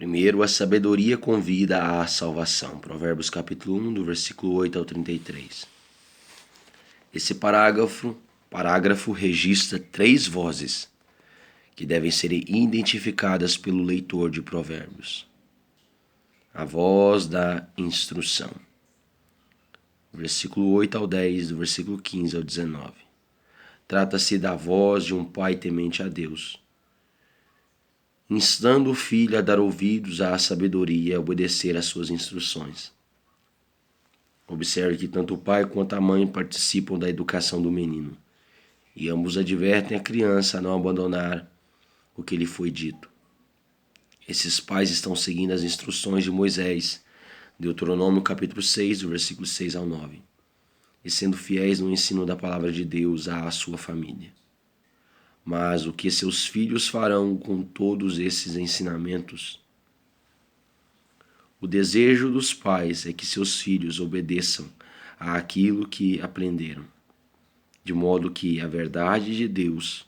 Primeiro, a sabedoria convida à salvação. Provérbios capítulo 1, do versículo 8 ao 33. Esse parágrafo registra 3 vozes que devem ser identificadas pelo leitor de Provérbios. A voz da instrução. Versículo 8 ao 10, do versículo 15 ao 19. Trata-se da voz de um pai temente a Deus, instando o filho a dar ouvidos à sabedoria e a obedecer às suas instruções. Observe que tanto o pai quanto a mãe participam da educação do menino, e ambos advertem a criança a não abandonar o que lhe foi dito. Esses pais estão seguindo as instruções de Moisés, Deuteronômio capítulo 6, do versículo 6 ao 9, e sendo fiéis no ensino da palavra de Deus à sua família. Mas o que seus filhos farão com todos esses ensinamentos? O desejo dos pais é que seus filhos obedeçam àquilo que aprenderam, de modo que a verdade de Deus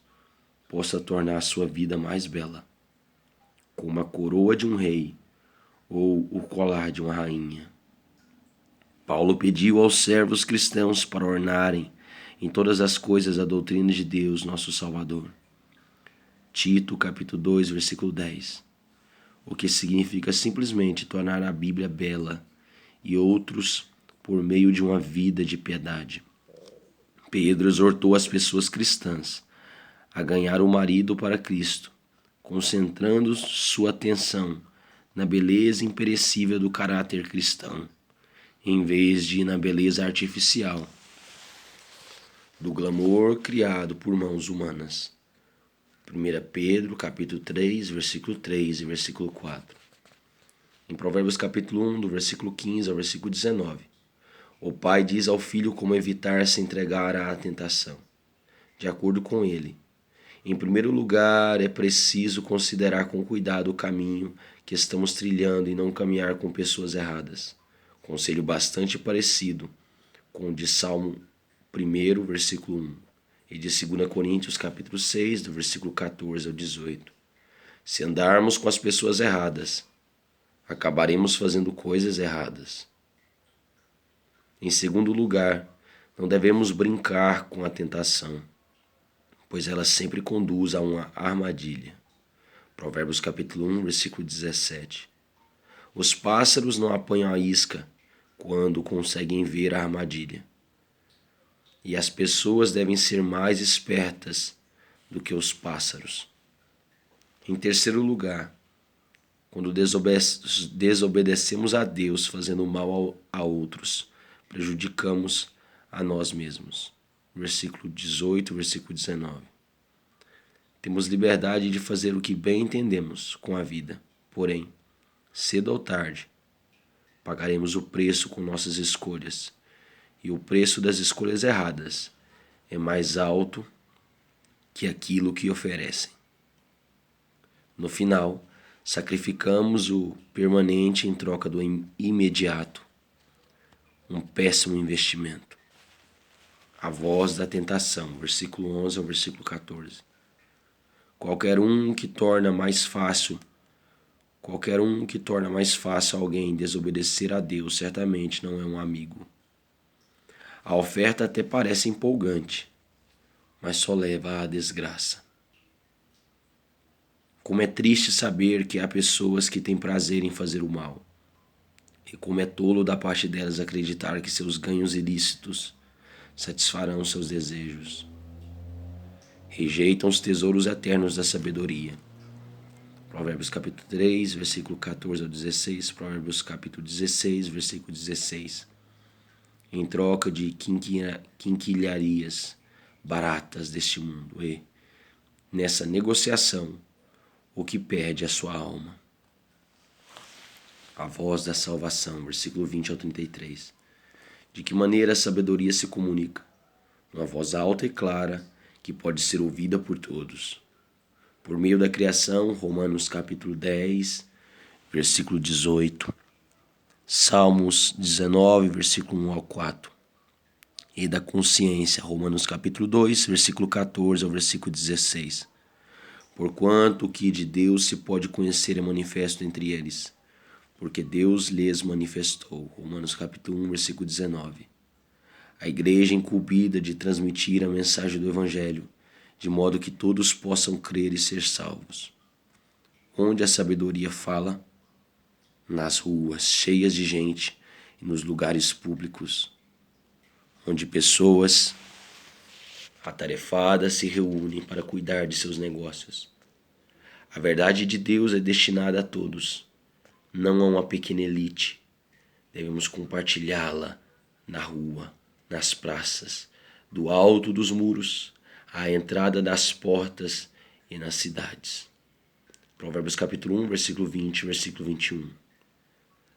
possa tornar a sua vida mais bela, como a coroa de um rei ou o colar de uma rainha. Paulo pediu aos servos cristãos para ornarem em todas as coisas a doutrina de Deus, nosso Salvador. Tito, capítulo 2, versículo 10. O que significa simplesmente tornar a Bíblia bela e outros por meio de uma vida de piedade. Pedro exortou as pessoas cristãs a ganhar o marido para Cristo, concentrando sua atenção na beleza imperecível do caráter cristão, em vez de na beleza artificial do glamour criado por mãos humanas. 1 Pedro, capítulo 3, versículo 3 e versículo 4. Em Provérbios capítulo 1, do versículo 15 ao versículo 19, o pai diz ao filho como evitar se entregar à tentação. De acordo com ele, em primeiro lugar, é preciso considerar com cuidado o caminho que estamos trilhando e não caminhar com pessoas erradas. Conselho bastante parecido com o de Salmo 1, versículo 1, e de 2 Coríntios, capítulo 6, do versículo 14 ao 18. Se andarmos com as pessoas erradas, acabaremos fazendo coisas erradas. Em segundo lugar, não devemos brincar com a tentação, pois ela sempre conduz a uma armadilha. Provérbios capítulo 1, versículo 17. Os pássaros não apanham a isca quando conseguem ver a armadilha. E as pessoas devem ser mais espertas do que os pássaros. Em terceiro lugar, quando desobedecemos a Deus fazendo mal a outros, prejudicamos a nós mesmos. Versículo 18, versículo 19. Temos liberdade de fazer o que bem entendemos com a vida, porém, cedo ou tarde, pagaremos o preço com nossas escolhas, e o preço das escolhas erradas é mais alto que aquilo que oferecem. No final, sacrificamos o permanente em troca do imediato, um péssimo investimento. A voz da tentação, versículo 11 ao versículo 14. Qualquer um que torna mais fácil alguém desobedecer a Deus certamente não é um amigo. A oferta até parece empolgante, mas só leva à desgraça. Como é triste saber que há pessoas que têm prazer em fazer o mal, e como é tolo da parte delas acreditar que seus ganhos ilícitos satisfarão seus desejos. Rejeitam os tesouros eternos da sabedoria. Provérbios capítulo 3, versículo 14 ao 16, Provérbios capítulo 16, versículo 16. Em troca de quinquilharias baratas deste mundo, e, nessa negociação, o que perde a sua alma. A voz da salvação, versículo 20 ao 33. De que maneira a sabedoria se comunica? Uma voz alta e clara que pode ser ouvida por todos. Por meio da criação, Romanos capítulo 10, versículo 18. Salmos 19, versículo 1 ao 4. E da consciência, Romanos capítulo 2, versículo 14 ao versículo 16. Porquanto o que de Deus se pode conhecer é manifesto entre eles, porque Deus lhes manifestou. Romanos capítulo 1, versículo 19. A igreja é incumbida de transmitir a mensagem do Evangelho, de modo que todos possam crer e ser salvos. Onde a sabedoria fala? Nas ruas cheias de gente e nos lugares públicos, onde pessoas atarefadas se reúnem para cuidar de seus negócios. A verdade de Deus é destinada a todos, não a uma pequena elite. Devemos compartilhá-la na rua, nas praças, do alto dos muros, à entrada das portas e nas cidades. Provérbios capítulo 1, versículo 20, versículo 21.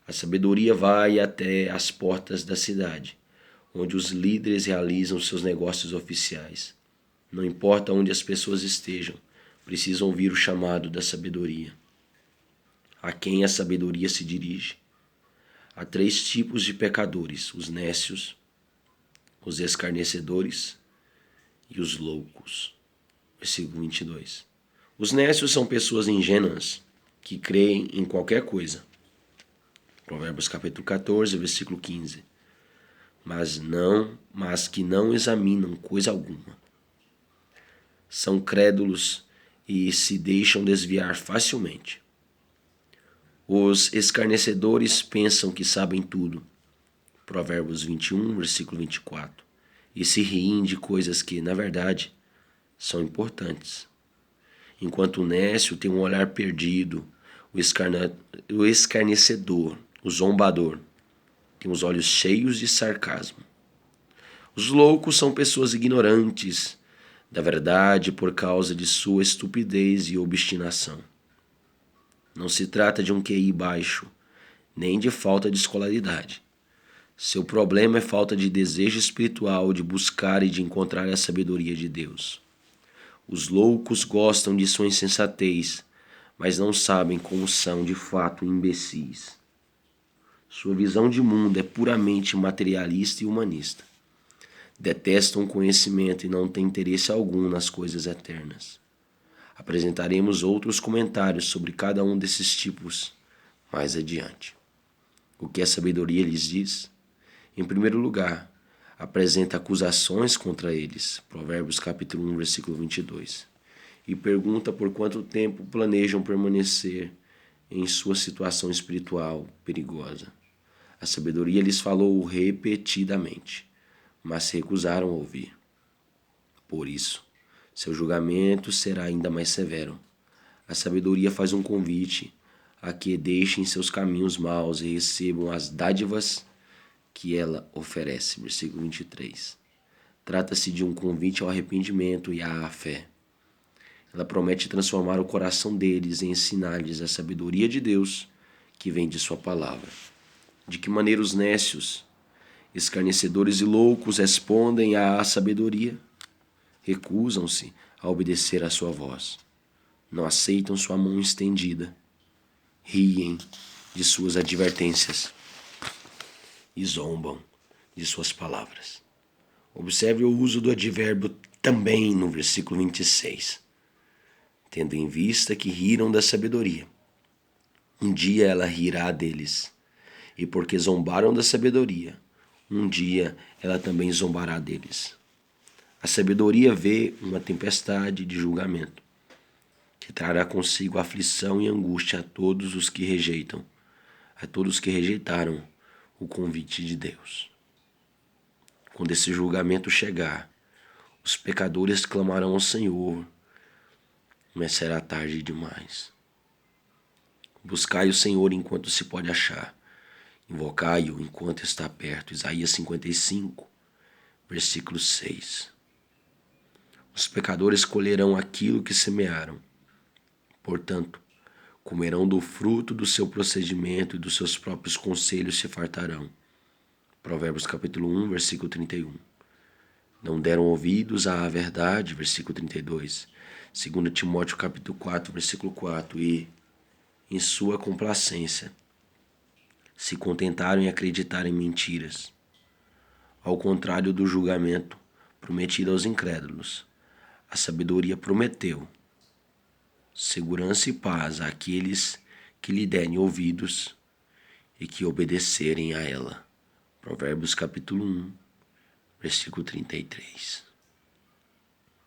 A sabedoria vai até as portas da cidade, onde os líderes realizam seus negócios oficiais. Não importa onde as pessoas estejam, precisam ouvir o chamado da sabedoria. A quem a sabedoria se dirige? Há 3 tipos de pecadores: os nécios, os escarnecedores e os loucos. Versículo 22. Os nécios são pessoas ingênuas que creem em qualquer coisa. Provérbios capítulo 14, versículo 15. Mas que não examinam coisa alguma. São crédulos e se deixam desviar facilmente. Os escarnecedores pensam que sabem tudo. Provérbios 21, versículo 24. E se riem de coisas que, na verdade, são importantes. Enquanto o nécio tem um olhar perdido, o escarnecedor, o zombador, tem os olhos cheios de sarcasmo. Os loucos são pessoas ignorantes da verdade por causa de sua estupidez e obstinação. Não se trata de um QI baixo, nem de falta de escolaridade. Seu problema é falta de desejo espiritual de buscar e de encontrar a sabedoria de Deus. Os loucos gostam de sua insensatez, mas não sabem como são de fato imbecis. Sua visão de mundo é puramente materialista e humanista. Detestam o conhecimento e não têm interesse algum nas coisas eternas. Apresentaremos outros comentários sobre cada um desses tipos mais adiante. O que a sabedoria lhes diz? Em primeiro lugar, apresenta acusações contra eles, Provérbios capítulo 1, versículo 22, e pergunta por quanto tempo planejam permanecer em sua situação espiritual perigosa. A sabedoria lhes falou repetidamente, mas se recusaram a ouvir. Por isso, seu julgamento será ainda mais severo. A sabedoria faz um convite a que deixem seus caminhos maus e recebam as dádivas que ela oferece. Versículo 23. Trata-se de um convite ao arrependimento e à fé. Ela promete transformar o coração deles e ensinar-lhes a sabedoria de Deus que vem de sua palavra. De que maneira os nécios, escarnecedores e loucos respondem à sabedoria? Recusam-se a obedecer à sua voz. Não aceitam sua mão estendida. Riem de suas advertências e zombam de suas palavras. Observe o uso do advérbio também no versículo 26. Tendo em vista que riram da sabedoria, um dia ela rirá deles. E porque zombaram da sabedoria, um dia ela também zombará deles. A sabedoria vê uma tempestade de julgamento, que trará consigo aflição e angústia a todos os que rejeitam, a todos os que rejeitaram o convite de Deus. Quando esse julgamento chegar, os pecadores clamarão ao Senhor, mas será tarde demais. Buscai o Senhor enquanto se pode achar. Invocai-o enquanto está perto. Isaías 55, versículo 6. Os pecadores colherão aquilo que semearam. Portanto, comerão do fruto do seu procedimento e dos seus próprios conselhos se fartarão. Provérbios capítulo 1, versículo 31. Não deram ouvidos à verdade, versículo 32. 2 Timóteo capítulo 4, versículo 4. E, em sua complacência, se contentaram em acreditar em mentiras. Ao contrário do julgamento prometido aos incrédulos, a sabedoria prometeu segurança e paz àqueles que lhe derem ouvidos e que obedecerem a ela. Provérbios capítulo 1, versículo 33.